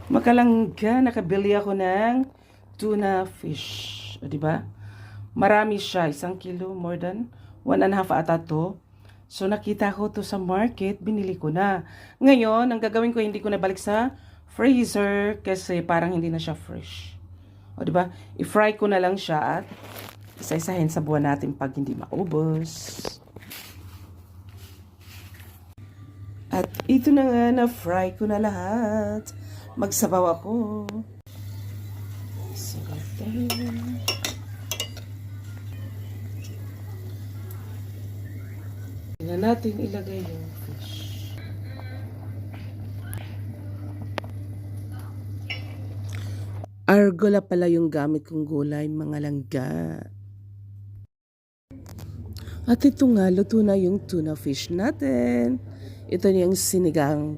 Makalangga, nakabili ako ng tuna fish. O, diba? Marami siya, 1 kilo, more than 1.5 ata to. So, nakita ko to sa market, binili ko na. Ngayon, ang gagawin ko, hindi ko na balik sa freezer kasi parang hindi na siya fresh. O, diba? I-fry ko na lang siya at isa-isahin sa buwan natin pag hindi maubos. At ito na nga, na-fry ko na lahat. Magsabaw ako. Sabaw tayo. Tingnan natin ilagay yung fish. Argola pala yung gamit kong gulay, mga langga. At ito nga, luto na yung tuna fish natin. Ito na yung sinigang